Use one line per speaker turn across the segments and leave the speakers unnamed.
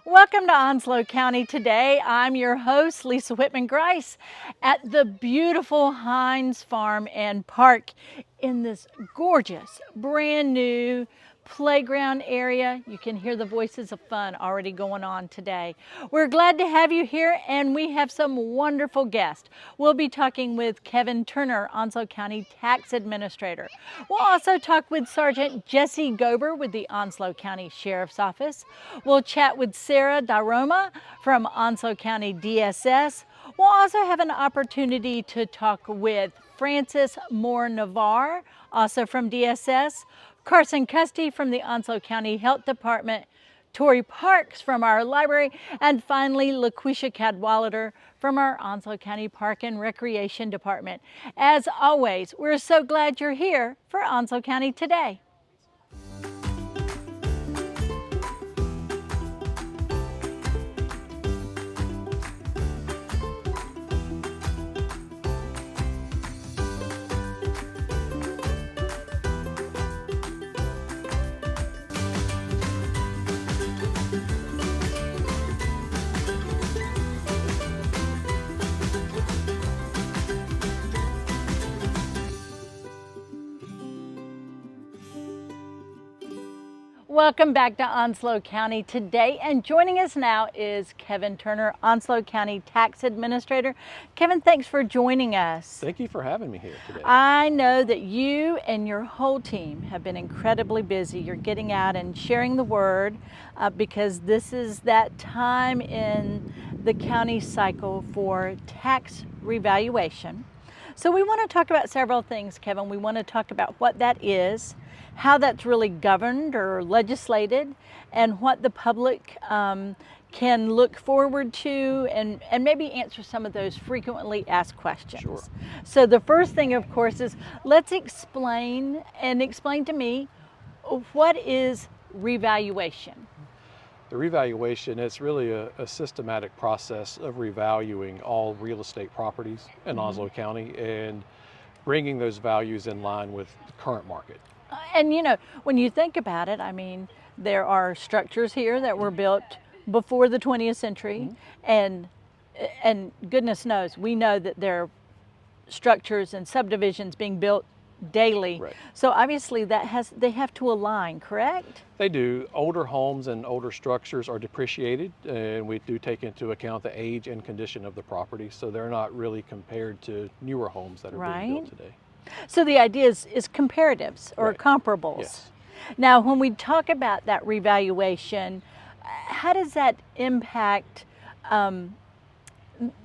Welcome to Onslow County today. I'm your host, Lisa Whitman Grice, at the beautiful Hines Farm and Park in this gorgeous, brand new playground area. You can hear the voices of fun already going on today. We're glad to have you here, and we have some wonderful guests. We'll be talking with Kevin Turner, Onslow County Tax Administrator. We'll also talk with Sergeant Jesse Gober with the Onslow County Sheriff's Office. We'll chat with Sarah Daroma from Onslow County DSS. We'll also have an opportunity to talk with Francis Moore Navarre, also from DSS, Carson Custy from the Onslow County Health Department, Tori Parks from our library, and finally LaQuisha Cadwallader from our Onslow County Park and Recreation Department. As always, we're so glad you're here for Onslow County Today. Welcome back to Onslow County Today, and joining us now is Kevin Turner, Onslow County Tax Administrator. Kevin, thanks for joining us.
Thank you for having me here today.
I know that you and your whole team have been incredibly busy. You're getting out and sharing the word because this is that time in the county cycle for tax revaluation. So we want to talk about several things, Kevin. We want to talk about what that is, how that's really governed or legislated, and what the public can look forward to, and maybe answer some of those frequently asked questions.
Sure.
So the first thing, of course, is let's explain to me what is revaluation.
The revaluation is really a systematic process of revaluing all real estate properties in Onslow County and bringing those values in line with the current market.
And you know, when you think about it, I mean, there are structures here that were built before the 20th century, and goodness knows, we know that there are structures and subdivisions being built daily.
Right.
So obviously they have to align, correct?
They do. Older homes and older structures are depreciated, and we do take into account the age and condition of the property, so they're not really compared to newer homes that are being built today.
So the idea is comparatives or
Right.
comparables.
Yes.
Now, when we talk about that revaluation, how does that impact,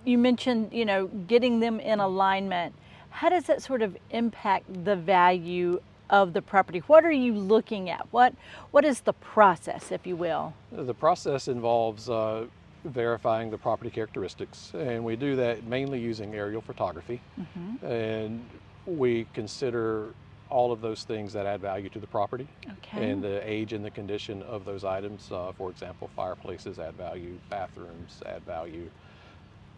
you mentioned, you know, getting them in alignment. How does that sort of impact the value of the property? What are you looking at? What is the process, if you will?
The process involves verifying the property characteristics, and we do that mainly using aerial photography. And we consider all of those things that add value to the property.
Okay.
And the age and the condition of those items. For example, fireplaces add value, bathrooms add value,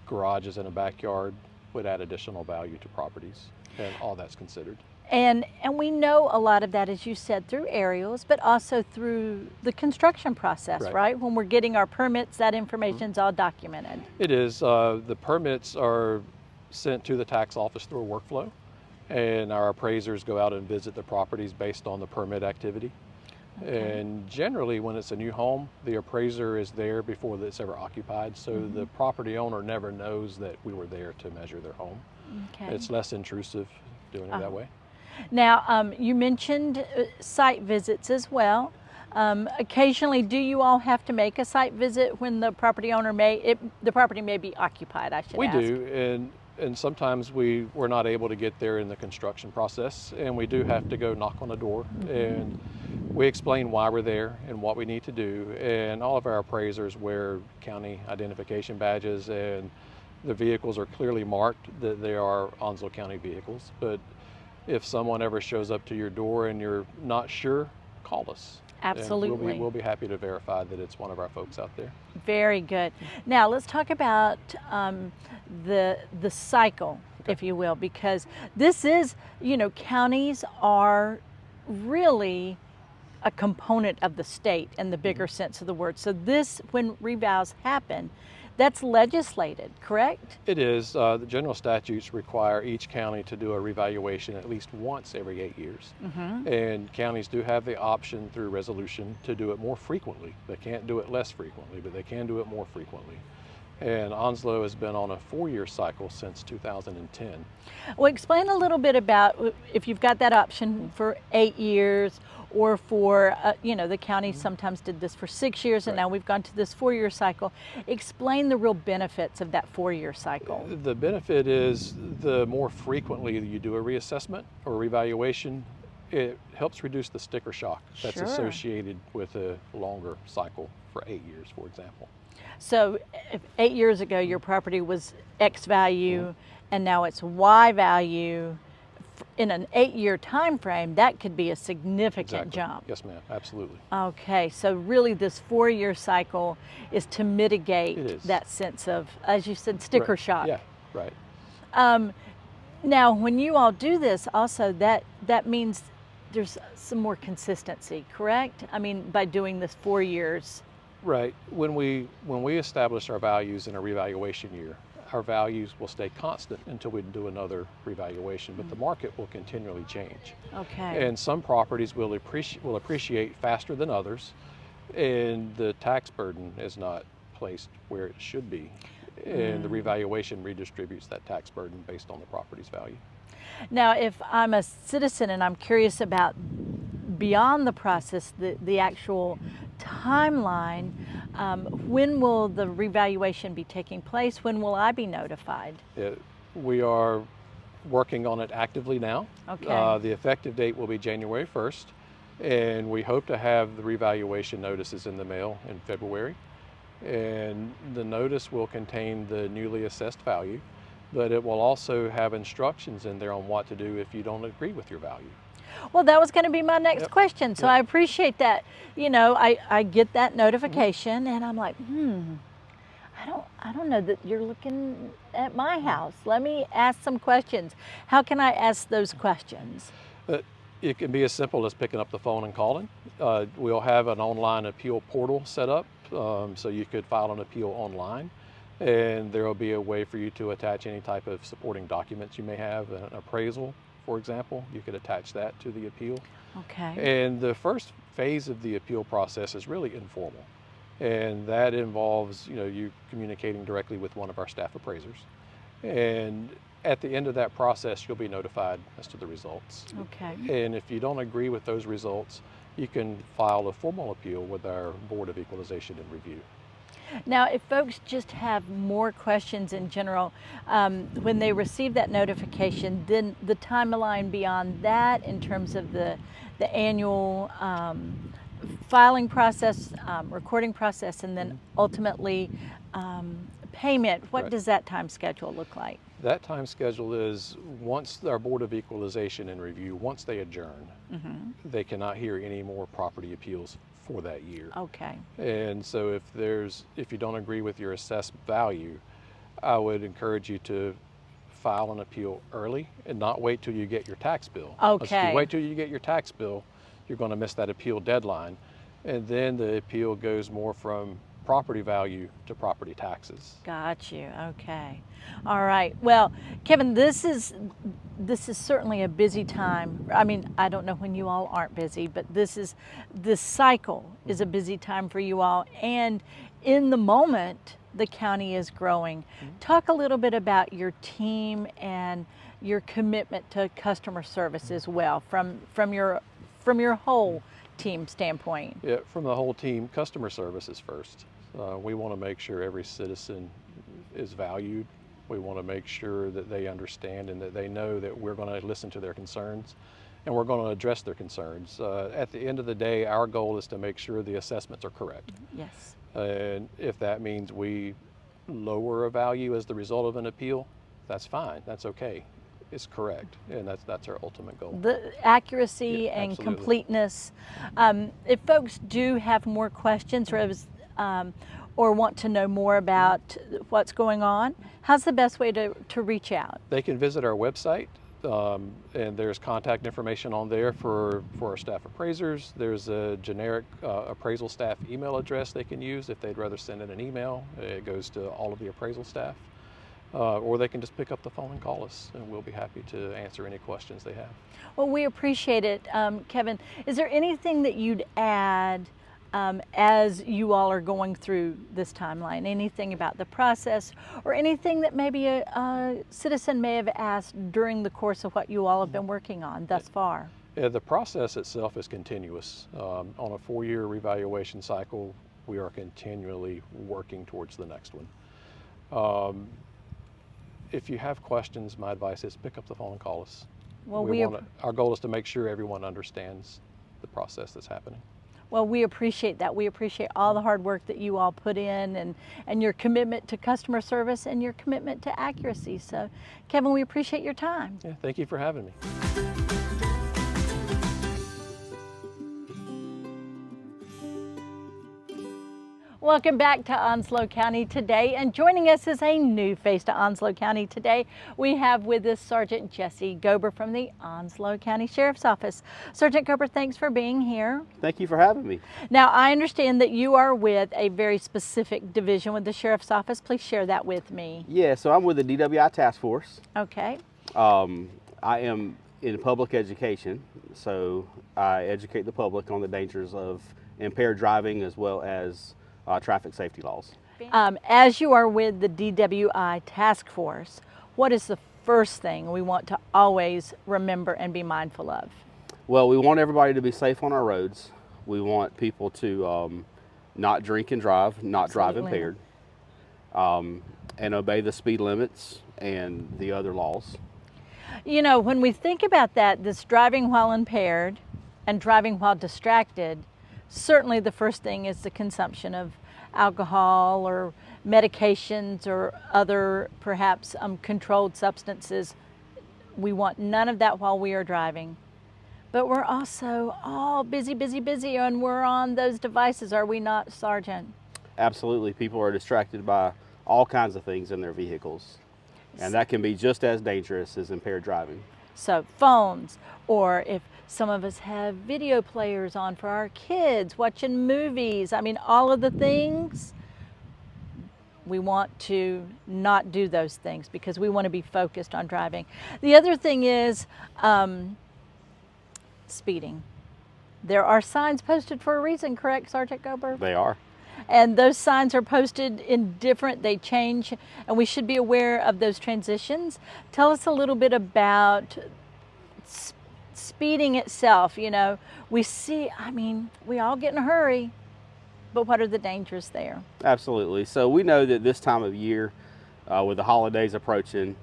garages in a backyard would add additional value to properties, and all that's considered.
And we know a lot of that, as you said, through aerials, but also through the construction process, right? When we're getting our permits, that information's all documented.
It is. The permits are sent to the tax office through a workflow, and our appraisers go out and visit the properties based on the permit activity. And generally, when it's a new home, the appraiser is there before it's ever occupied, so the property owner never knows that we were there to measure their home.
Okay.
It's less intrusive doing it that way.
Now, you mentioned site visits as well. Occasionally, do you all have to make a site visit when the property owner the property may be occupied, I should ask?
We do, and sometimes we're not able to get there in the construction process, and we do have to go knock on the door, and we explain why we're there and what we need to do, and all of our appraisers wear county identification badges, and the vehicles are clearly marked that they are Onslow County vehicles. But if someone ever shows up to your door and you're not sure, call us.
Absolutely.
And we'll be happy to verify that it's one of our folks out there.
Very good. Now let's talk about the cycle, if you will, because this is, you know, counties are really a component of the state in the bigger sense of the word. So this, when revows happen, that's legislated, correct?
It is. The general statutes require each county to do a revaluation at least once every 8 years. And counties do have the option through resolution to do it more frequently. They can't do it less frequently, but they can do it more frequently. And Onslow has been on a 4-year cycle since 2010.
Well, explain a little bit about if you've got that option for 8 years, or for, the county sometimes did this for 6 years, and
Right.
now we've gone to this 4-year cycle. Explain the real benefits of that 4-year cycle.
The benefit is the more frequently you do a reassessment or revaluation, it helps reduce the sticker shock that's
Sure.
associated with a longer cycle for 8 years, for example.
So if 8 years ago your property was X value and now it's Y value, in an 8-year time frame, that could be a significant
Exactly.
jump.
Yes, ma'am. Absolutely.
Okay, so really this 4-year cycle is to mitigate
It is.
that sense of, as you said, sticker
Right.
shock.
Yeah, right.
Now, when you all do this, also that means there's some more consistency, correct? I mean, by doing this 4 years.
Right. When we establish our values in a revaluation year, our values will stay constant until we do another revaluation, but the market will continually change.
Okay.
And some properties will appreciate faster than others, and the tax burden is not placed where it should be. And the revaluation redistributes that tax burden based on the property's value.
Now, if I'm a citizen and I'm curious about beyond the process, the actual timeline, when will the revaluation be taking place? When will I be notified?
We are working on it actively now.
Okay.
The effective date will be January 1st, and we hope to have the revaluation notices in the mail in February. And the notice will contain the newly assessed value, but it will also have instructions in there on what to do if you don't agree with your value.
Well, that was going to be my next
Yep.
question, so
Yep.
I appreciate that. I get that notification, and I'm like, I don't know that you're looking at my house. Let me ask some questions. How can I ask those questions?
It can be as simple as picking up the phone and calling. We'll have an online appeal portal set up, so you could file an appeal online, and there will be a way for you to attach any type of supporting documents you may have, an appraisal, for example. You could attach that to the appeal.
Okay.
And the first phase of the appeal process is really informal, and that involves you communicating directly with one of our staff appraisers. And at the end of that process, you'll be notified as to the results.
Okay.
And if you don't agree with those results, you can file a formal appeal with our Board of Equalization and Review.
Now, if folks just have more questions in general, when they receive that notification, then the timeline beyond that in terms of the annual filing process, recording process, and then ultimately payment, what
Right.
does that time schedule look like?
That time schedule is once our Board of Equalization and Review, once they adjourn, they cannot hear any more property appeals for that year.
Okay.
And so if you don't agree with your assessed value, I would encourage you to file an appeal early and not wait till you get your tax bill. 'Cause if
Okay.
you wait till you get your tax bill, you're going to miss that appeal deadline. And then the appeal goes more from property value to property taxes.
Got you. Okay. All right. Well, Kevin, this is certainly a busy time. I mean, I don't know when you all aren't busy, but this cycle is a busy time for you all, and in the moment the county is growing. Talk a little bit about your team and your commitment to customer service as well from your whole team standpoint.
Yeah, from the whole team, customer service is first. We want to make sure every citizen is valued. We want to make sure that they understand and that they know that we're going to listen to their concerns and we're going to address their concerns. At the end of the day, our goal is to make sure the assessments are correct.
Yes.
And if that means we lower a value as the result of an appeal, that's fine, that's okay. It's correct, and that's our ultimate goal.
The accuracy
Yeah,
and
absolutely.
completeness. If folks do have more questions or want to know more about what's going on, how's the best way to reach out?
They can visit our website, And there's contact information on there for our staff appraisers. There's a generic appraisal staff email address they can use if they'd rather send in an email. It goes to all of the appraisal staff. Or they can just pick up the phone and call us, and we'll be happy to answer any questions they have.
Well, we appreciate it. Kevin, is there anything that you'd add as you all are going through this timeline? Anything about the process or anything that maybe a citizen may have asked during the course of what you all have been working on thus far?
Yeah, the process itself is continuous. On a 4-year revaluation cycle, we are continually working towards the next one. If you have questions, my advice is pick up the phone and call us.
Well,
our goal is to make sure everyone understands the process that's happening.
Well, we appreciate that. We appreciate all the hard work that you all put in and your commitment to customer service and your commitment to accuracy. So, Kevin, we appreciate your time.
Yeah, thank you for having me.
Welcome back to Onslow County Today, and joining us is a new face to Onslow County Today. We have with us Sergeant Jesse Gober from the Onslow County Sheriff's Office. Sergeant Gober, thanks for being here.
Thank you for having me.
Now, I understand that you are with a very specific division with the Sheriff's Office. Please share that with me.
Yeah, so I'm with the DWI Task Force.
Okay.
I am in public education, so I educate the public on the dangers of impaired driving as well as traffic safety laws.
As you are with the DWI Task Force, what is the first thing we want to always remember and be mindful of?
Well, we want everybody to be safe on our roads. We want people to not drink and drive, not drive impaired, and obey the speed limits and the other laws.
You know, when we think about that, this driving while impaired and driving while distracted, certainly the first thing is the consumption of alcohol or medications or other perhaps controlled substances. We want none of that while we are driving. But we're also all busy, and we're on those devices, are we not, Sergeant?
Absolutely. People are distracted by all kinds of things in their vehicles, and that can be just as dangerous as impaired driving.
So phones, or if some of us have video players on for our kids, watching movies, I mean, all of the things, we want to not do those things because we want to be focused on driving. The other thing is speeding. There are signs posted for a reason, correct, Sergeant Gober?
They are.
And those signs are posted in they change, and we should be aware of those transitions. Tell us a little bit about speeding itself. You know, we all get in a hurry, but what are the dangers there?
Absolutely. So we know that this time of year, with the holidays approaching,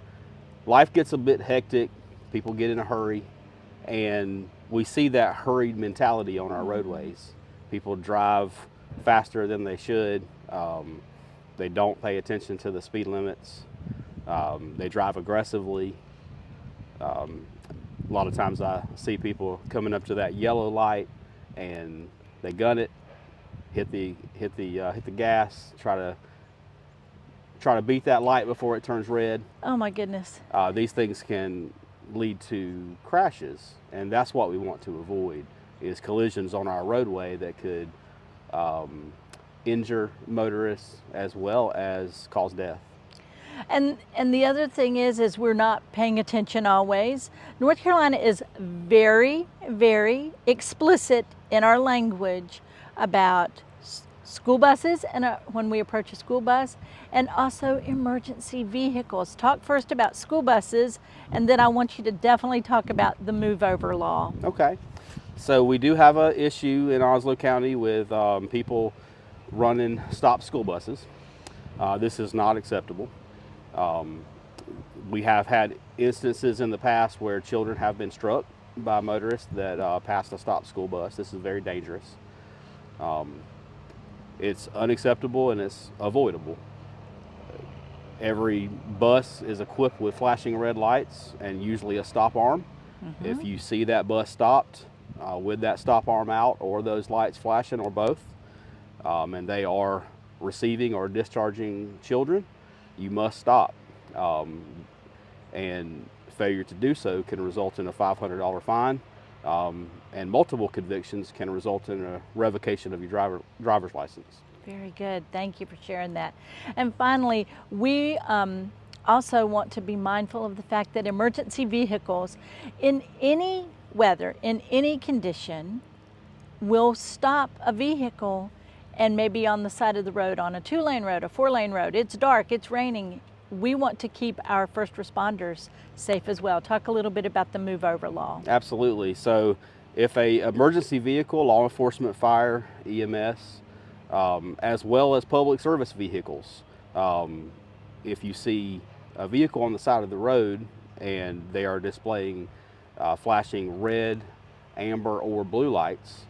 life gets a bit hectic, people get in a hurry, and we see that hurried mentality on our roadways. People drive faster than they should. They don't pay attention to the speed limits. They drive aggressively. A lot of times I see people coming up to that yellow light and they gun it, hit the gas, try to beat that light before it turns red.
Oh my goodness.
These things can lead to crashes, and that's what we want to avoid, is collisions on our roadway that could injure motorists as well as cause death.
And the other thing is we're not paying attention always. North Carolina is very, very explicit in our language about school buses and when we approach a school bus, and also emergency vehicles. Talk first about school buses, and then I want you to definitely talk about the move over law.
Okay. So we do have an issue in Onslow County with people running stop school buses. This is not acceptable. We have had instances in the past where children have been struck by motorists that passed a stop school bus. This is very dangerous. It's unacceptable and it's avoidable. Every bus is equipped with flashing red lights and usually a stop arm. Mm-hmm. If you see that bus stopped with that stop arm out or those lights flashing or both, and they are receiving or discharging children, you must stop. And failure to do so can result in a $500 fine, and multiple convictions can result in a revocation of your driver's license.
Very good. Thank you for sharing that. And finally, we also want to be mindful of the fact that emergency vehicles, in any weather, in any condition, will stop a vehicle and maybe on the side of the road, on a 2-lane road, a 4-lane road. It's dark, it's raining. We want to keep our first responders safe as well. Talk a little bit about the move over law.
Absolutely. So if a emergency vehicle, law enforcement, fire, EMS, as well as public service vehicles, if you see a vehicle on the side of the road and they are displaying flashing red, amber, or blue lights,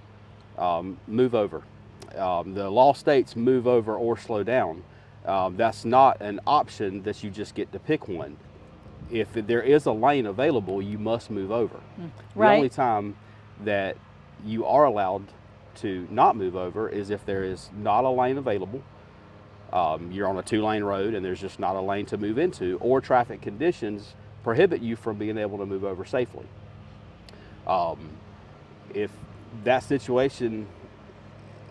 move over. The law states move over or slow down. That's not an option that you just get to pick one. If there is a lane available, you must move over.
Right.
The only time that you are allowed to not move over is if there is not a lane available. You're on a 2-lane road and there's just not a lane to move into, or traffic conditions prohibit you from being able to move over safely. If that situation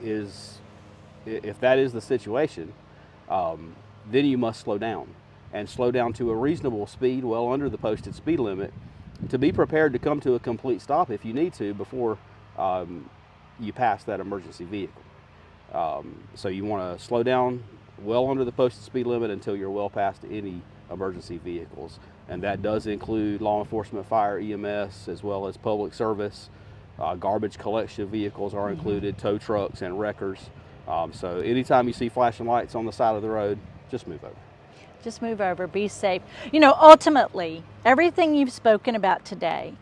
if that is the situation, then you must slow down, and slow down to a reasonable speed, well under the posted speed limit, to be prepared to come to a complete stop if you need to before you pass that emergency vehicle. So you want to slow down well under the posted speed limit until you're well past any emergency vehicles, and that does include law enforcement, fire, EMS, as well as public service. Garbage collection vehicles are included, tow trucks and wreckers. So anytime you see flashing lights on the side of the road, just move over.
Just move over, be safe. You know, ultimately, everything you've spoken about today,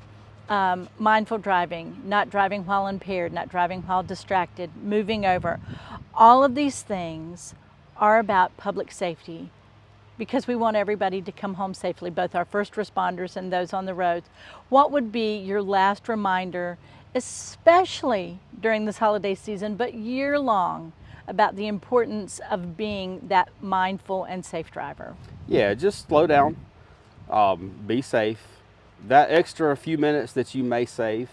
mindful driving, not driving while impaired, not driving while distracted, moving over, all of these things are about public safety, because we want everybody to come home safely, both our first responders and those on the roads. What would be your last reminder, especially during this holiday season, but year-long, about the importance of being that mindful and safe driver?
Yeah, just slow down, be safe. That extra few minutes that you may save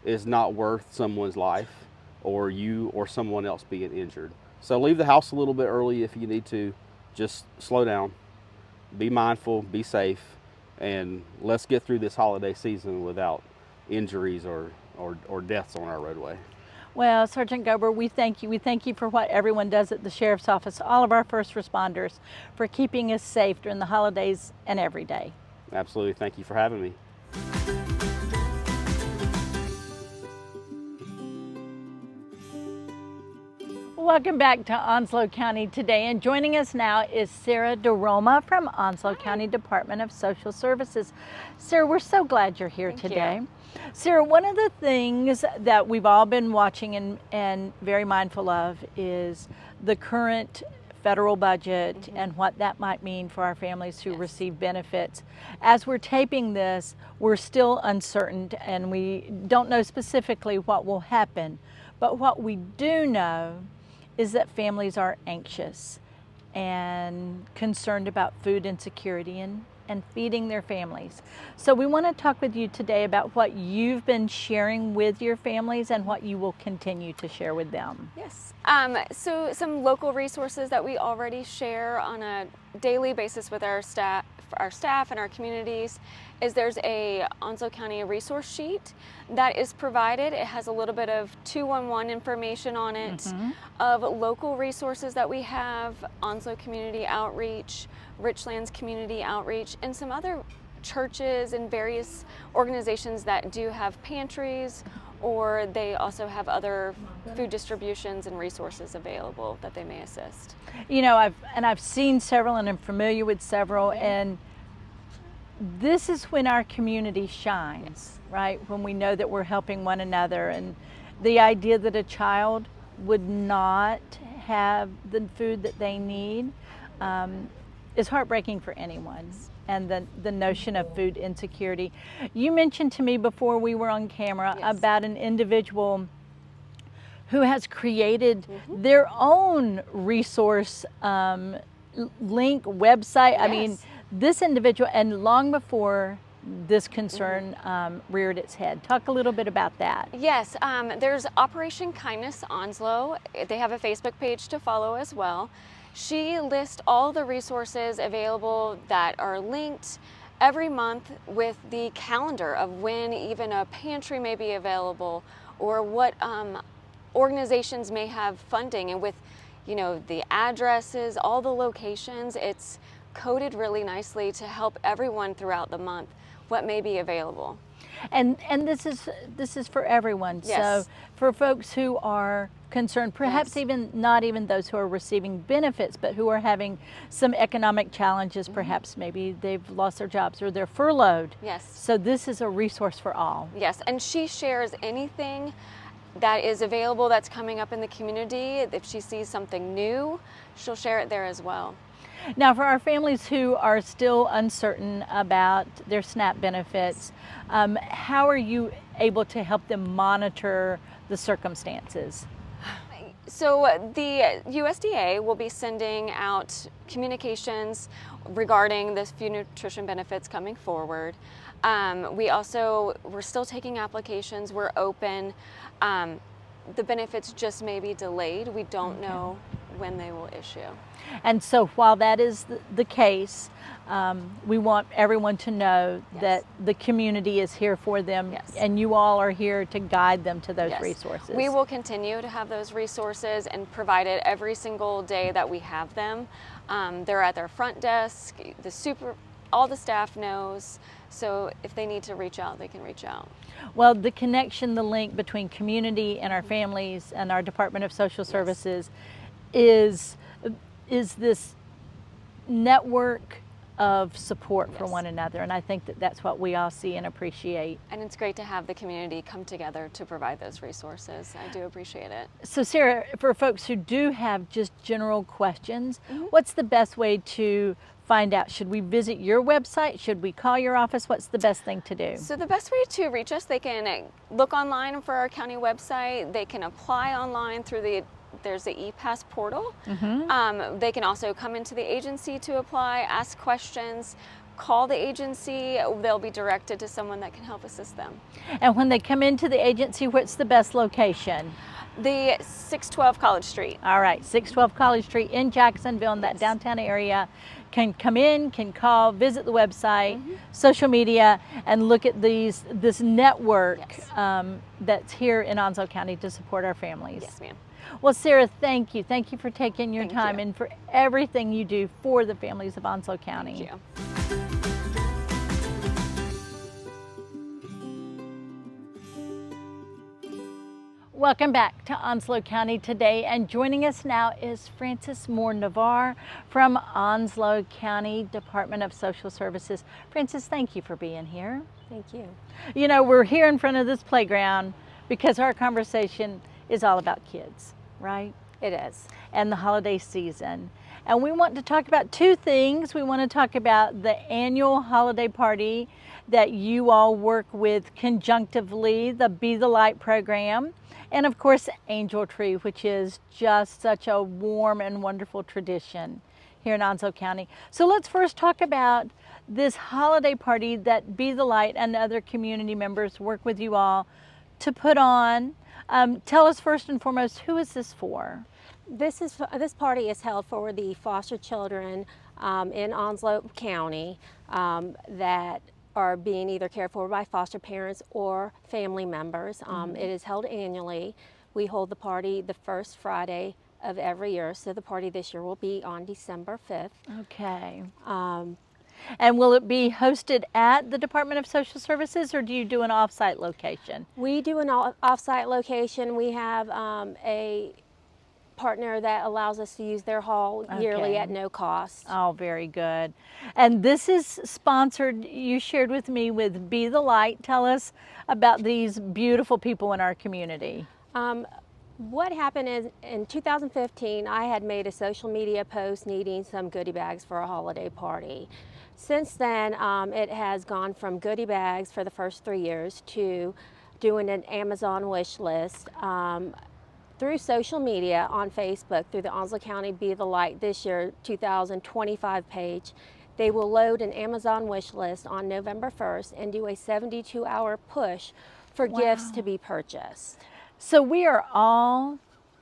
is not worth someone's life or you or someone else being injured. So leave the house a little bit early if you need to. Just slow down, be mindful, be safe, and let's get through this holiday season without injuries or deaths on our roadway.
Well, Sergeant Gober, we thank you. We thank you for what everyone does at the Sheriff's Office, all of our first responders, for keeping us safe during the holidays and every day.
Absolutely. Thank you for having me.
Welcome back to Onslow County Today, and joining us now is Sarah DeRoma from Onslow County Department of Social Services. Sarah, we're so glad you're here today. Sarah, one of the things that we've all been watching and very mindful of is the current federal budget and what that might mean for our families who receive benefits. As we're taping this, we're still uncertain and we don't know specifically what will happen, but what we do know is that families are anxious and concerned about food insecurity and feeding their families. So we want to talk with you today about what you've been sharing with your families and what you will continue to share with them.
Yes. So some local resources that we already share on a daily basis with our staff and our communities is there's a Onslow County resource sheet that is provided. It has a little bit of 211 information on it of local resources that we have, Onslow Community Outreach, Richlands Community Outreach, and some other churches and various organizations that do have pantries, or they also have other food distributions and resources available that they may assist.
You know, I've seen several and I'm familiar with several, and this is when our community shines, right? When we know that we're helping one another, and the idea that a child would not have the food that they need is heartbreaking for anyone. And the notion of food insecurity. You mentioned to me before we were on camera about an individual who has created their own resource link website. I mean, this individual, and long before this concern reared its head. Talk a little bit about that.
Yes, there's Operation Kindness Onslow. They have a Facebook page to follow as well. She lists all the resources available that are linked every month with the calendar of when even a pantry may be available, or what organizations may have funding, and with the addresses, all the locations. It's coded really nicely to help everyone throughout the month what may be available.
And this is for everyone.
Yes.
So for folks who are concerned, perhaps
Yes.
even not even those who are receiving benefits, but who are having some economic challenges, perhaps maybe they've lost their jobs or they're furloughed.
Yes.
So this is a resource for all.
Yes, and she shares anything that is available that's coming up in the community. If she sees something new, she'll share it there as well.
Now, for our families who are still uncertain about their SNAP benefits, how are you able to help them monitor the circumstances?
So the USDA will be sending out communications regarding the food nutrition benefits coming forward. We're still taking applications. We're open. The benefits just may be delayed. We don't know when they will issue.
And so while that is the case, we want everyone to know
Yes.
that the community is here for them,
Yes.
and you all are here to guide them to those
Yes.
resources.
We will continue to have those resources and provide it every single day that we have them. They're at their front desk. All the staff knows. So if they need to reach out, they can reach out.
Well, the connection, the link between community and our families and our Department of Social Services is this network of support for
Yes.
one another, and I think that that's what we all see and appreciate.
And it's great to have the community come together to provide those resources. I do appreciate it.
So Sarah, for folks who do have just general questions, what's the best way to find out? Should we visit your website? Should we call your office? What's the best thing to do?
So the best way to reach us, they can look online for our county website. They can apply online through there's the ePass portal. They can also come into the agency to apply, ask questions, call the agency. They'll be directed to someone that can help assist them.
And when they come into the agency, what's the best location?
The 612 College Street.
All right, 612 College Street in Jacksonville, in that
Yes.
downtown area. Can come in, can call, visit the website, social media, and look at this network
Yes.
that's here in Onslow County to support our families.
Yes, ma'am.
Well, Sarah, thank you. Thank you for taking your
Thank
time
you.
and for everything you do for the families of Onslow County.
Thank you.
Welcome back to Onslow County Today, and joining us now is Frances Moore Navarre from Onslow County Department of Social Services. Frances, thank you for being here.
Thank you.
You know, we're here in front of this playground because our conversation is all about kids, right?
It is.
And the holiday season. And we want to talk about two things. We want to talk about the annual holiday party that you all work with conjunctively, the Be the Light program, and of course Angel Tree, which is just such a warm and wonderful tradition here in Onslow County. So let's first talk about this holiday party that Be the Light and other community members work with you all to put on. Tell us first and foremost, who is this for?
This party is held for the foster children in Onslow County that are being either cared for by foster parents or family members. It is held annually. We hold the party the first Friday of every year. So the party this year will be on December 5th.
Okay. And will it be hosted at the Department of Social Services, or do you do an off-site location?
We do an off-site location. We have a partner that allows us to use their hall yearly
Okay.
at no cost.
Oh, very good. And this is sponsored, you shared with me, with Be the Light. Tell us about these beautiful people in our community.
What happened is in 2015, I had made a social media post needing some goodie bags for a holiday party. Since then, it has gone from goodie bags for the first 3 years to doing an Amazon wish list. Through social media on Facebook, through the Onslow County Be the Light this year 2025 page, They will load an Amazon wish list on November 1st and do a 72-hour push for gifts to be purchased.
So we are all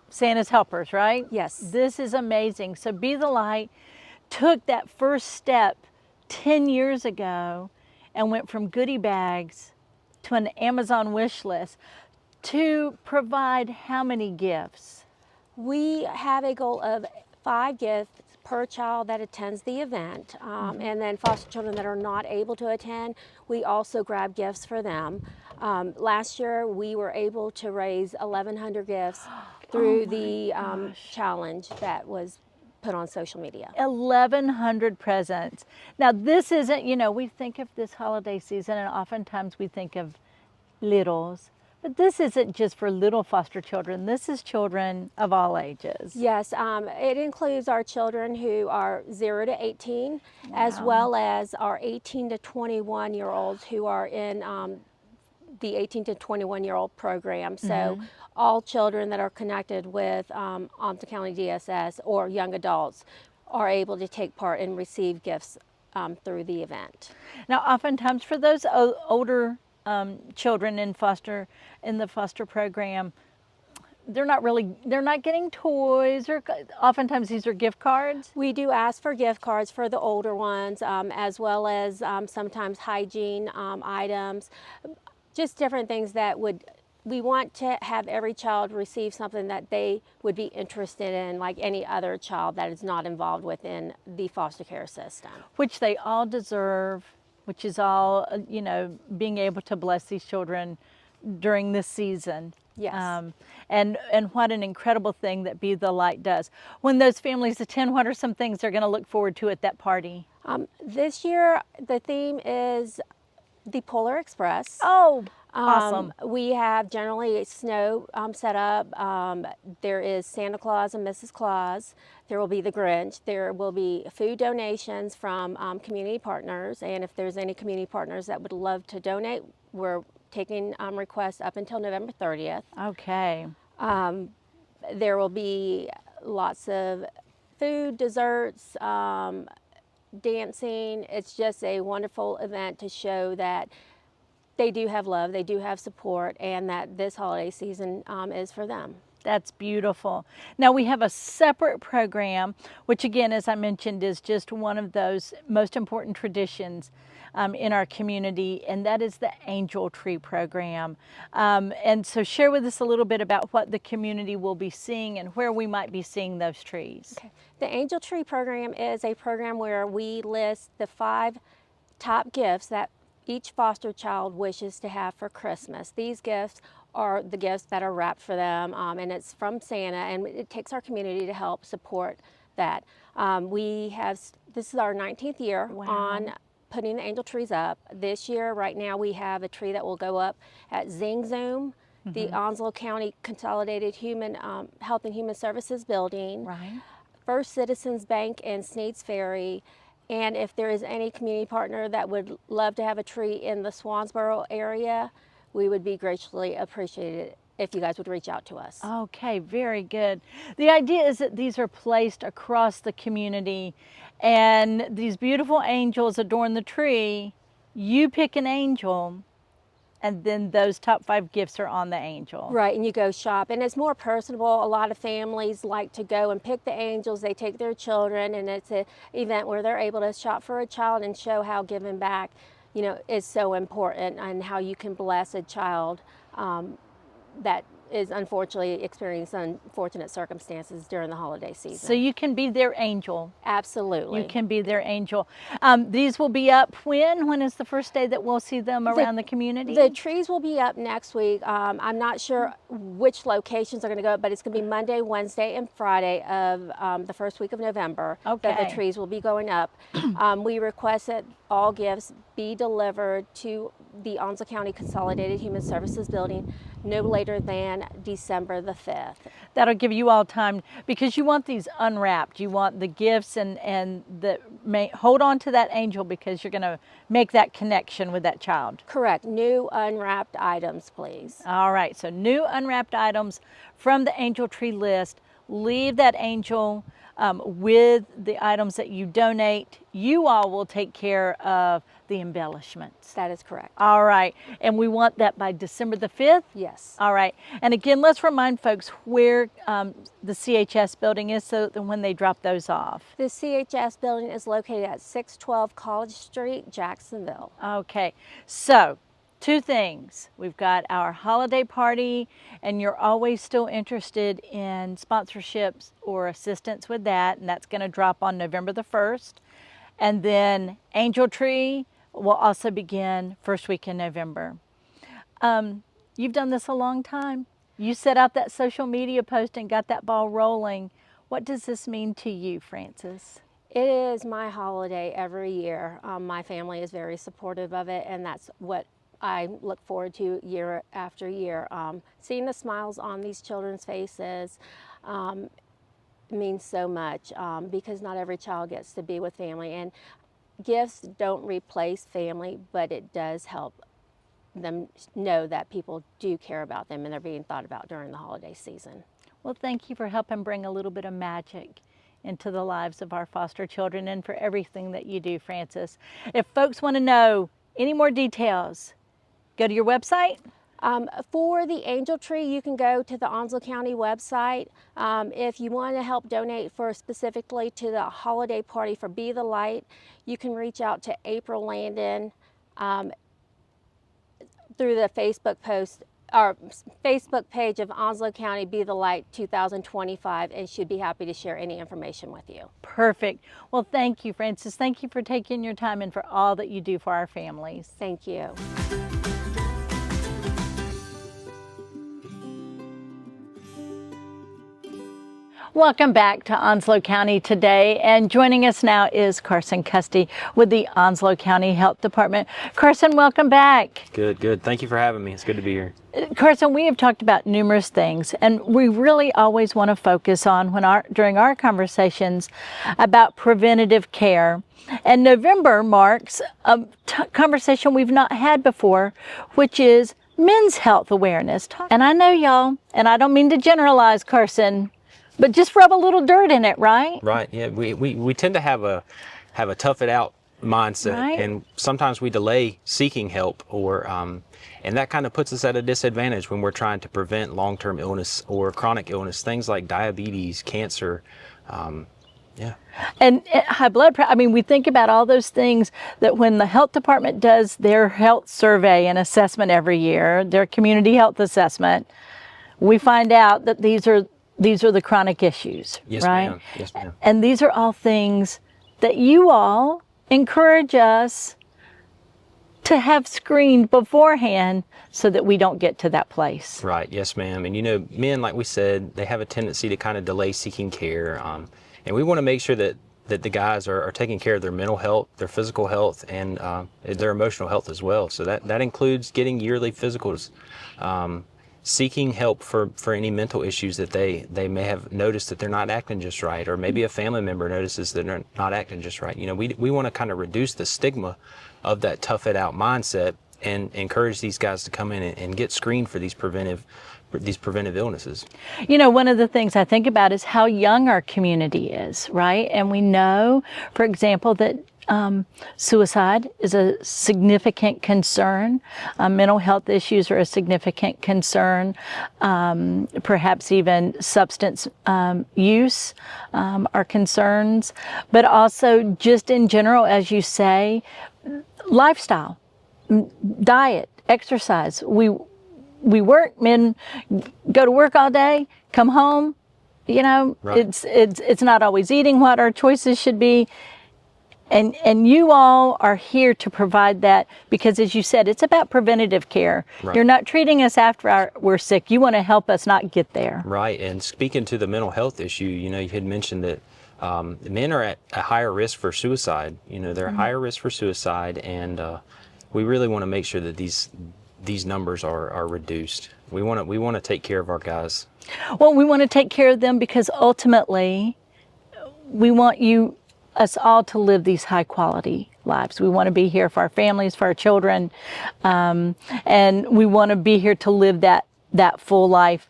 Santa's helpers, right?
Yes.
This is amazing. So Be the Light took that first step 10 years ago and went from goodie bags to an Amazon wish list to provide how many gifts?
We have a goal of 5 gifts per child that attends the event. And then foster children that are not able to attend, we also grab gifts for them. Last year, we were able to raise 1,100 gifts through the challenge that was put on social media.
1,100 presents. Now, this isn't, you know, we think of this holiday season and oftentimes we think of littles, but this isn't just for little foster children. This is children of all ages.
Yes, it includes our children who are 0 to 18, as well as our 18 to 21-year-olds who are in the 18 to 21-year-old program. So all children that are connected with Onslow County DSS or young adults are able to take part and receive gifts through the event.
Now, oftentimes for those older children in the foster program, they're not getting toys, or oftentimes these are gift cards.
We do ask for gift cards for the older ones, as well as sometimes hygiene items, just different things that we want to have every child receive something that they would be interested in, like any other child that is not involved within the foster care system.
Which they all deserve, which is all, you know, being able to bless these children during this season.
Yes.
And what an incredible thing that Be the Light does. When those families attend, what are some things they're going to look forward to at that party?
This year, the theme is the Polar Express.
Oh, awesome.
We have generally snow set up. There is Santa Claus and Mrs. Claus. There will be the Grinch. There will be food donations from community partners. And if there's any community partners that would love to donate, we're taking requests up until November 30th.
Okay.
There will be lots of food, desserts, dancing. It's just a wonderful event to show that they do have love, they do have support, and that this holiday season is for them.
That's beautiful. Now we have a separate program, which again, as I mentioned, is just one of those most important traditions in our community, and that is the Angel Tree program. And so share with us a little bit about what the community will be seeing and where we might be seeing those trees.
Okay. The Angel Tree program is a program where we list the 5 top gifts that each foster child wishes to have for Christmas. These gifts are the gifts that are wrapped for them, and it's from Santa, and it takes our community to help support that. This is our 19th year on putting the angel trees up. This year, right now, we have a tree that will go up at Zing Zoom, the Onslow County Consolidated Health and Human Services building, First Citizens Bank and Sneads Ferry. And if there is any community partner that would love to have a tree in the Swansboro area, we would be graciously appreciated if you guys would reach out to us.
Okay, very good. The idea is that these are placed across the community and these beautiful angels adorn the tree. You pick an angel and then those top 5 gifts are on the angel.
Right, and you go shop, and it's more personable. A lot of families like to go and pick the angels. They take their children, and it's an event where they're able to shop for a child and show how giving back, you know, is so important, and how you can bless a child that is unfortunately experiencing unfortunate circumstances during the holiday season.
So you can be their angel.
Absolutely.
You can be their angel. These will be up when? When is the first day that we'll see them around the community?
The trees will be up next week. I'm not sure which locations are going to go up, but it's going to be Monday, Wednesday, and Friday of the first week of November that the trees will be going up. We request that all gifts be delivered to the Onslow County Consolidated Human Services building no later than December the 5th.
That'll give you all time, because you want these unwrapped. You want the gifts and hold on to that angel, because you're going to make that connection with that child.
Correct. New unwrapped items, please.
All right. So new unwrapped items from the angel tree list. Leave that angel with the items that you donate, you all will take care of the embellishments.
That is correct.
All right, and we want that by December the 5th?
Yes.
All right, and again, let's remind folks where the CHS building is so that when they drop those off.
The CHS building is located at 612 College Street, Jacksonville.
Okay, so 2 things. We've got our holiday party, and you're always still interested in sponsorships or assistance with that, and that's going to drop on November the 1st. And then Angel Tree will also begin first week in November. You've done this a long time. You set out that social media post and got that ball rolling. What does this mean to you, Frances?
It is my holiday every year. My family is very supportive of it, and that's what I look forward to year after year. Seeing the smiles on these children's faces means so much because not every child gets to be with family, and gifts don't replace family, but it does help them know that people do care about them and they're being thought about during the holiday season.
Well, thank you for helping bring a little bit of magic into the lives of our foster children and for everything that you do, Frances. If folks want to know any more details, go to your website.
For the Angel Tree, you can go to the Onslow County website. If you want to help donate for specifically to the holiday party for Be the Light, you can reach out to April Landon through the Facebook post or Facebook page of Onslow County Be the Light 2025, and she'd be happy to share any information with you.
Perfect. Well, thank you, Frances. Thank you for taking your time and for all that you do for our families.
Thank you.
Welcome back to Onslow County Today, and joining us now is Carson Custy with the Onslow County Health Department. Carson, welcome back.
Good, good. Thank you for having me. It's good to be here.
Carson, we have talked about numerous things, and we really always want to focus on during our conversations about preventative care. And November marks a conversation we've not had before, which is men's health awareness. And I know y'all, and I don't mean to generalize, Carson, but just rub a little dirt in it, right?
Right. Yeah. We tend to have a tough it out mindset,
Right.
and sometimes we delay seeking help, or and that kind of puts us at a disadvantage when we're trying to prevent long-term illness or chronic illness, things like diabetes, cancer. Yeah.
And high blood pressure. I mean, we think about all those things that when the health department does their health survey and assessment every year, their community health assessment, we find out that these are the chronic issues,
Yes,
right?
ma'am. Yes, ma'am.
And these are all things that you all encourage us to have screened beforehand so that we don't get to that place.
Right. Yes, ma'am. And you know, men, like we said, they have a tendency to kind of delay seeking care, and we want to make sure that the guys are taking care of their mental health, their physical health, and their emotional health as well. So that includes getting yearly physicals, seeking help for any mental issues that they may have noticed that they're not acting just right, or maybe a family member notices that they're not acting just right. You know, we want to kind of reduce the stigma of that tough it out mindset and encourage these guys to come in and get screened for these preventive illnesses.
You know, one of the things I think about is how young our community is, right? And we know, for example, that suicide is a significant concern. Mental health issues are a significant concern. Perhaps even substance use are concerns. But also just in general, as you say, lifestyle, diet, exercise. We work, men go to work all day, come home, you know,
Right.
it's not always eating what our choices should be. And you all are here to provide that because, as you said, it's about preventative care.
Right.
You're not treating us after we're sick. You want to help us not get there.
Right. And speaking to the mental health issue, you know, you had mentioned that men are at a higher risk for suicide. You know, they're at higher risk for suicide, and we really want to make sure that these numbers are reduced. We want to take care of our guys.
Well, we want to take care of them because ultimately we want us all to live these high quality lives. We want to be here for our families, for our children, and we want to be here to live that that full life.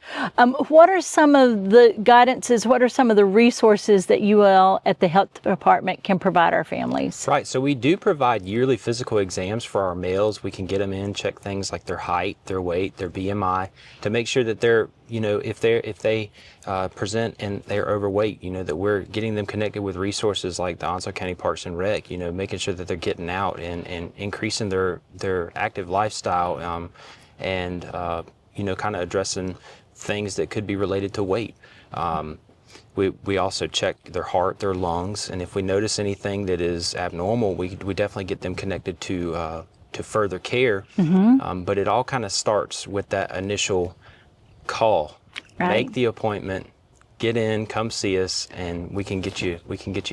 What are some of the guidances, what are some of the resources that you all at the health department can provide our families?
Right, so we do provide yearly physical exams for our males. We can get them in, check things like their height, their weight, their BMI, to make sure that they're, if they present and they're overweight, that we're getting them connected with resources like the Onslow County Parks and Rec, making sure that they're getting out and increasing their active lifestyle, and kind of addressing things that could be related to weight. We also check their heart, their lungs, and if we notice anything that is abnormal, we definitely get them connected to further care. But it all kind of starts with that initial call.
Right.
Make the appointment, get in, come see us, and we can get you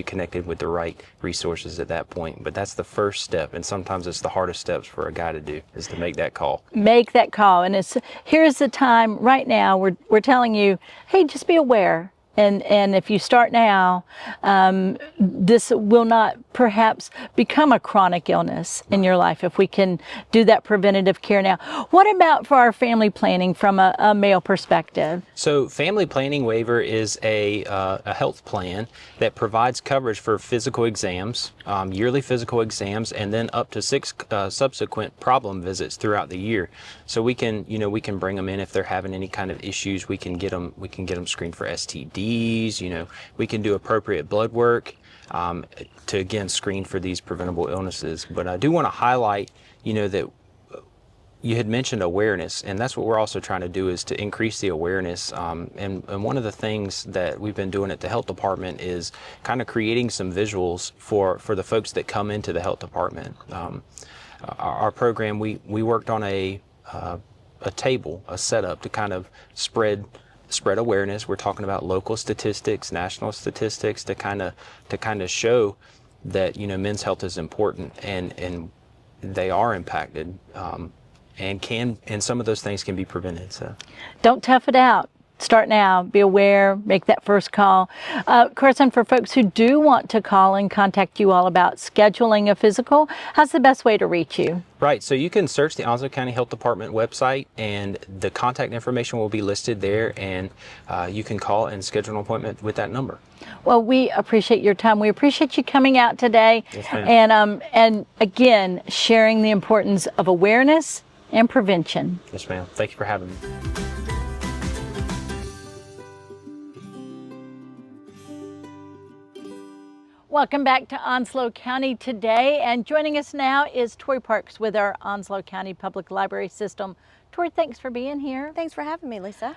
connected with the right resources at that point. But that's the first step, and sometimes it's the hardest steps for a guy to do, is to make that call.
Make that call, and here's the time right now. We're telling you, hey, just be aware. And if you start now, this will not perhaps become a chronic illness in your life if we can do that preventative care now. What about for our family planning from a male perspective?
So family planning waiver is a health plan that provides coverage for physical exams, yearly physical exams, and then up to 6 subsequent problem visits throughout the year. So we can bring them in if they're having any kind of issues. We can get them screened for STDs. We can do appropriate blood work to again screen for these preventable illnesses. But I do want to highlight, that you had mentioned awareness, and that's what we're also trying to do, is to increase the awareness. And one of the things that we've been doing at the health department is kind of creating some visuals for the folks that come into the health department. Our program, we worked on a table, a setup to kind of spread awareness. We're talking about local statistics, national statistics, to kind of show that men's health is important, and they are impacted, and some of those things can be prevented. So
Don't tough it out. Start now, be aware, make that first call. Carson, for folks who do want to call and contact you all about scheduling a physical, how's the best way to reach you?
Right, so you can search the Onslow County Health Department website, and the contact information will be listed there, and you can call and schedule an appointment with that number.
Well, we appreciate your time. We appreciate you coming out today,
Yes, ma'am.
and again, sharing the importance of awareness and prevention.
Yes, ma'am. Thank you for having me.
Welcome back to Onslow County Today, and joining us now is Tori Parks with our Onslow County Public Library System. Tori, thanks for being here.
Thanks for having me, Lisa.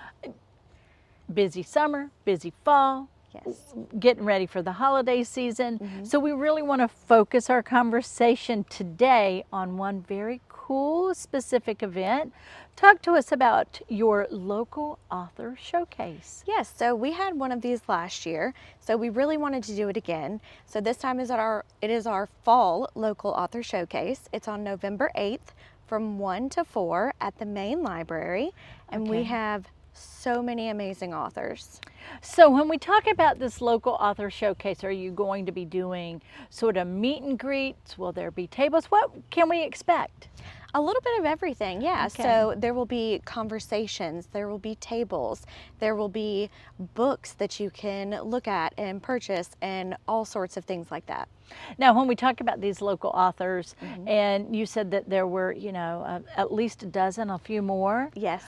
Busy summer, busy fall,
Yes.
getting ready for the holiday season. So we really want to focus our conversation today on one very cool, specific event. Talk to us about your local author showcase.
Yes, so we had one of these last year, so we really wanted to do it again. So this time it is our fall local author showcase. It's on November 8th from 1 to 4 at the main library, and we
Okay.
have so many amazing authors.
So when we talk about this local author showcase, are you going to be doing sort of meet and greets? Will there be tables? What can we expect?
A little bit of everything, yeah.
Okay.
So there will be conversations, there will be tables, there will be books that you can look at and purchase, and all sorts of things like that.
Now, when we talk about these local authors, and you said that there were, at least a dozen, a few more.
Yes.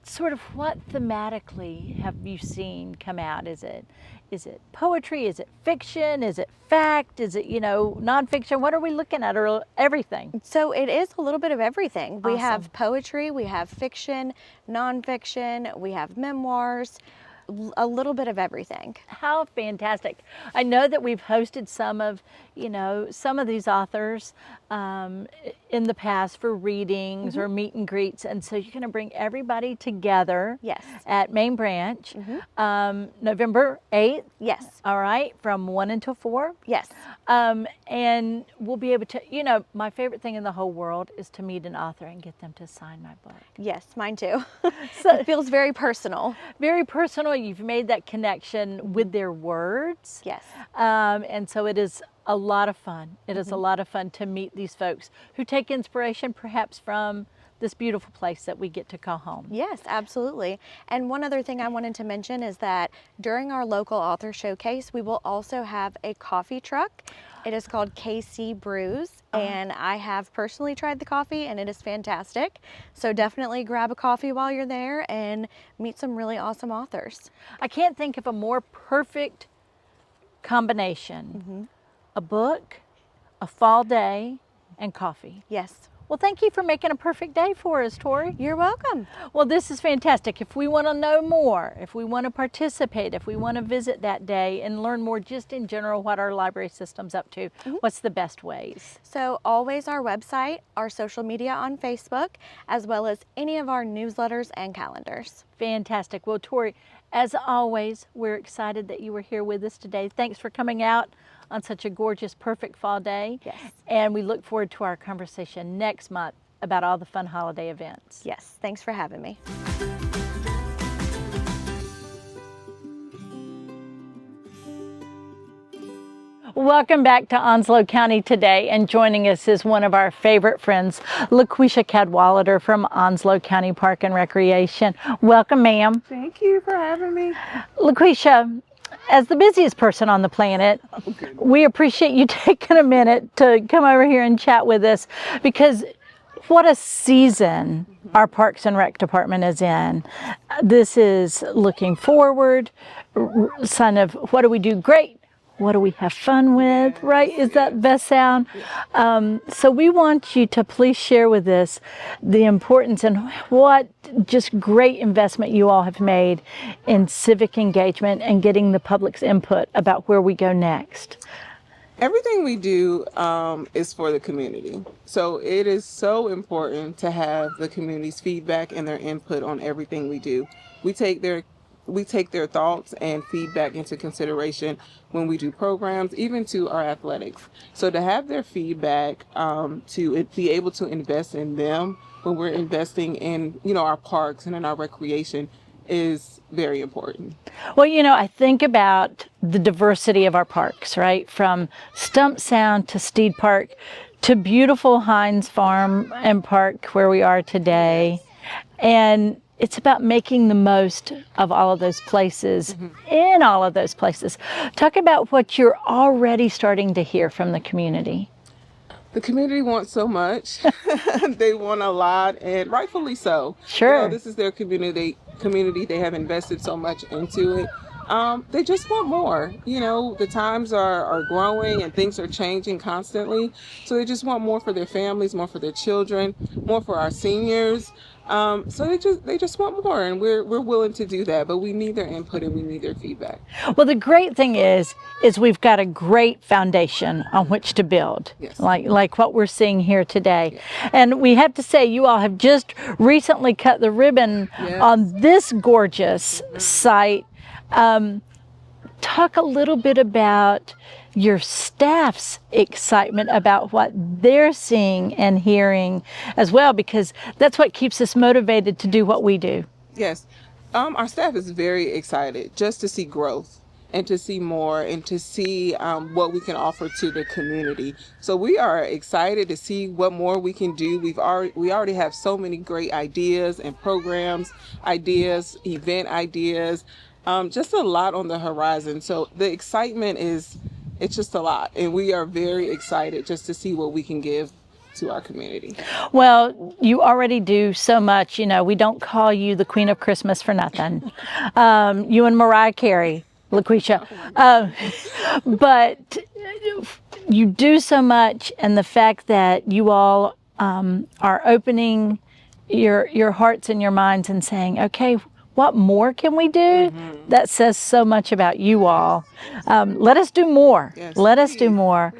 Sort of what thematically have you seen come out? Is it poetry? Is it fiction? Is it fact? Is it, nonfiction? What are we looking at? Or everything?
So it is a little bit of everything. We
Awesome.
have poetry, we have fiction, nonfiction, we have memoirs, a little bit of everything.
How fantastic. I know that we've hosted some of these authors in the past for readings or meet and greets. And so you're going to bring everybody together
Yes.
at Main Branch, November 8th.
Yes.
All right, from 1 until 4.
Yes.
And we'll be able to, my favorite thing in the whole world is to meet an author and get them to sign my book.
Yes, mine too.
So
It feels very personal.
very personal. You've made that connection with their words.
Yes.
And so it is a lot of fun. It is a lot of fun to meet these folks who take inspiration perhaps from this beautiful place that we get to call home.
Yes, absolutely. And one other thing I wanted to mention is that during our local author showcase, we will also have a coffee truck. It is called KC Brews, and I have personally tried the coffee and it is fantastic. So definitely grab a coffee while you're there and meet some really awesome authors.
I can't think of a more perfect combination. A book, a fall day, and coffee.
Yes.
Well, thank you for making a perfect day for us, Tori.
You're welcome.
Well, this is fantastic. If we want to know more, if we want to participate, if we want to visit that day and learn more just in general what our library system's up to, what's the best ways?
So always our website, our social media on Facebook, as well as any of our newsletters and calendars.
Fantastic. Well, Tori, as always, we're excited that you were here with us today. Thanks for coming out on such a gorgeous, perfect fall day.
Yes.
And we look forward to our conversation next month about all the fun holiday events.
Yes, thanks for having me.
Welcome back to Onslow County Today, and joining us is one of our favorite friends, LaQuisha Cadwallader from Onslow County Park and Recreation. Welcome, ma'am.
Thank you for having me.
LaQuisha, as the busiest person on the planet, we appreciate you taking a minute to come over here and chat with us, because what a season our Parks and Rec department is in. This is looking forward, sign of what do we do great, what do we have fun with, right? Is that best sound? So we want you to please share with us the importance and what just great investment you all have made in civic engagement and getting the public's input about where we go next.
Everything we do is for the community. So it is so important to have the community's feedback and their input on everything we do. We take their thoughts and feedback into consideration when we do programs, even to our athletics. So to have their feedback, to be able to invest in them when we're investing in, our parks and in our recreation is very important.
Well, I think about the diversity of our parks, right? From Stump Sound to Steed Park to beautiful Hines Farm and Park where we are today. And it's about making the most of all of those places, in all of those places. Talk about what you're already starting to hear from the community.
The community wants so much. They want a lot, and rightfully so.
Sure.
This is their community. They have invested so much into it. They just want more. The times are growing and things are changing constantly. So they just want more for their families, more for their children, more for our seniors. So they just want more, and we're willing to do that, but we need their input and we need their feedback.
Well, the great thing is we've got a great foundation on which to build,
Yes.
like what we're seeing here today. And we have to say, you all have just recently cut the ribbon on this gorgeous site. Talk a little bit about your staff's excitement about what they're seeing and hearing as well, because that's what keeps us motivated to do what we do.
Yes. Our staff is very excited just to see growth and to see more and to see what we can offer to the community. So we are excited to see what more we can do. We already have so many great ideas and programs, ideas, event ideas, just a lot on the horizon. So the excitement it's just a lot. And we are very excited just to see what we can give to our community.
Well, you already do so much. We don't call you the Queen of Christmas for nothing. You and Mariah Carey, LaQuisha. But you do so much, and the fact that you all are opening your hearts and your minds and saying, okay, what more can we do? That says so much about you all. Let us do more.
Yes,
Let us do more.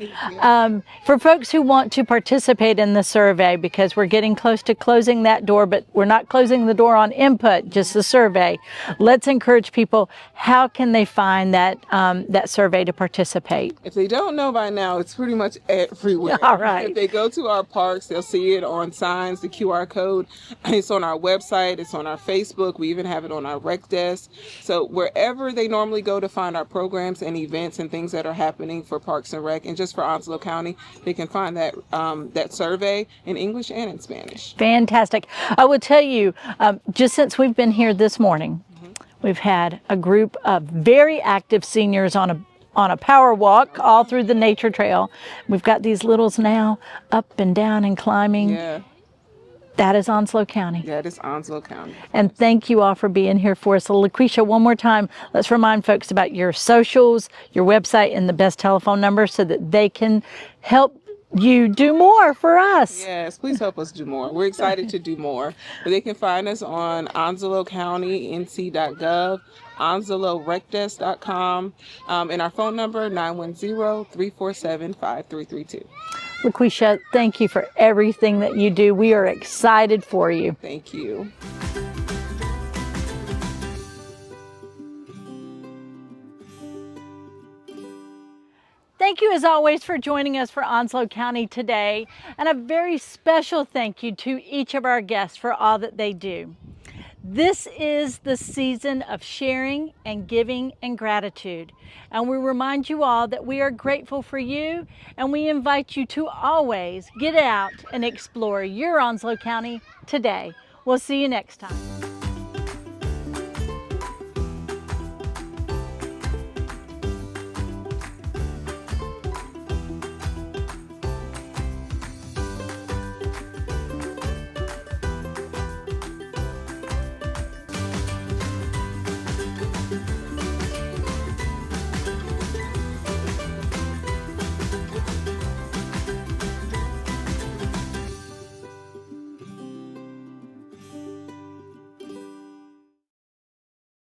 For folks who want to participate in the survey, because we're getting close to closing that door, but we're not closing the door on input, just the survey. Let's encourage people. How can they find that survey to participate?
If they don't know by now, it's pretty much everywhere.
All right.
If they go to our parks, they'll see it on signs, the QR code. It's on our website. It's on our Facebook. We even have it on our rec desk. So wherever they normally go to find our programs, programs and events and things that are happening for Parks and Rec and just for Onslow County, they can find that that survey in English and in Spanish.
Fantastic. I will tell you, just since we've been here this morning, we've had a group of very active seniors on a power walk all through the nature trail. We've got these littles now up and down and climbing.
Yeah,
That is Onslow County.
that is Onslow County.
And thank you all for being here for us. So LaQuisha, one more time, let's remind folks about your socials, your website, and the best telephone number so that they can help you do more for us.
Yes, please help us do more. We're excited to do more. But they can find us on onslowcountync.gov, onslowrecdesk.com, and our phone number 910-347-5332.
LaQuisha, thank you for everything that you do. We are excited for you.
Thank you.
Thank you as always for joining us for Onslow County today, and a very special thank you to each of our guests for all that they do. This is the season of sharing and giving and gratitude, and we remind you all that we are grateful for you, and we invite you to always get out and explore your Onslow County today. We'll see you next time.